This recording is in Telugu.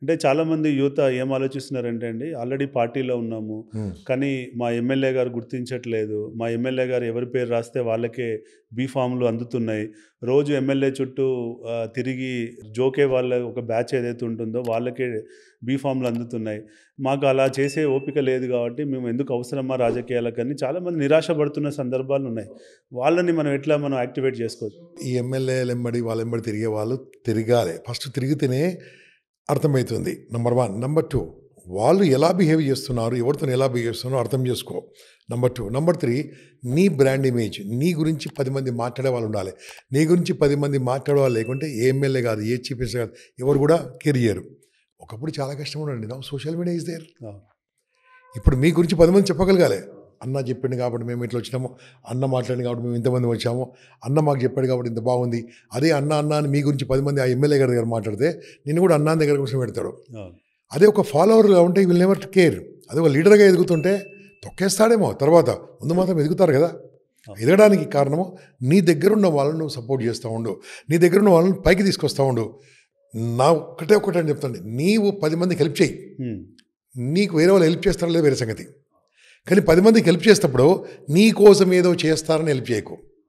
అంటే చాలామంది యువత ఏం ఆలోచిస్తున్నారంటే అండి, ఆల్రెడీ పార్టీలో ఉన్నాము. హ్మ్. కానీ మా ఎమ్మెల్యే గారు గుర్తించట్లేదు. మా ఎమ్మెల్యే గారు ఎవరి పేరు రాస్తే వాళ్ళకే బీఫామ్‌లు అందుతున్నాయి. రోజు ఎమ్మెల్యే చుట్టూ తిరిగి జోకే వాళ్ళ ఒక బ్యాచ్ ఏదైతే ఉంటుందో వాళ్ళకే బీఫామ్‌లు అందుతున్నాయి. మాకు అలా చేసే ఓపిక లేదు కాబట్టి మేము ఎందుకు అవసరమా రాజకీయాలకని చాలామంది నిరాశ పడుతున్న సందర్భాలున్నాయి. వాళ్ళని మనం ఎట్లా యాక్టివేట్ చేసుకోవచ్చు? ఈ ఎమ్మెల్యేలెంబడి వాళ్ళెంబడి తిరిగే వాళ్ళు తిరగాలి. ఫస్ట్ తిరిగితేనే అర్థమవుతుంది. నంబర్ 1. నంబర్ 2, వాళ్ళు ఎలా బిహేవ్ చేస్తున్నారు, ఎవరితోని ఎలా బిహేవ్ చేస్తున్నారో అర్థం చేసుకో. నంబర్ 2. నంబర్ 3, నీ బ్రాండ్ ఇమేజ్. నీ గురించి 10 మంది మాట్లాడే వాళ్ళు ఉండాలి. నీ గురించి 10 మంది మాట్లాడే వాళ్ళు లేకుంటే ఏ ఎమ్మెల్యే కాదు, ఏ చీఫ్ మినిస్టర్ కాదు, ఎవరు కూడా కేర్ చేయరు. ఒకప్పుడు చాలా కష్టం ఉండండి. Now social media is there. అవును. ఇప్పుడు మీ గురించి 10 మంది చెప్పగలగాలి. అన్న చెప్పిండు కాబట్టి మేము ఇట్లా వచ్చినాము, అన్న మాట్లాడింది కాబట్టి మేము ఇంతమంది వచ్చాము, అన్న మాకు చెప్పాడు కాబట్టి ఇంత బాగుంది. అదే అన్న అన్న అని మీ గురించి 10 మంది ఆ ఎమ్మెల్యే గారి దగ్గర మాట్లాడితే నిన్ను కూడా అన్న దగ్గర కూర్చొని పెడతాడు. అవును. అదే ఒక ఫాలోవర్గా ఉంటే విల్ నెవర్ కేర్. అదే ఒక లీడర్గా ఎదుగుతుంటే తొక్కేస్తాడేమో తర్వాత, ముందు మాత్రం ఎదుగుతారు కదా. ఎదగడానికి కారణము నీ దగ్గర ఉన్న వాళ్ళని నువ్వు సపోర్ట్ చేస్తూ ఉండు, నీ దగ్గర ఉన్న వాళ్ళని పైకి తీసుకొస్తూ ఉండు. నా ఒకటే అని చెప్తాను, నీవు 10 మందికి హెల్ప్ చేయి. నీకు వేరే వాళ్ళు హెల్ప్ చేస్తారో లేదు వేరే సంగతి, కానీ 10 మందికి హెల్ప్ చేసేటప్పుడు నీ కోసం ఏదో చేస్తారని హెల్ప్ చేయకు.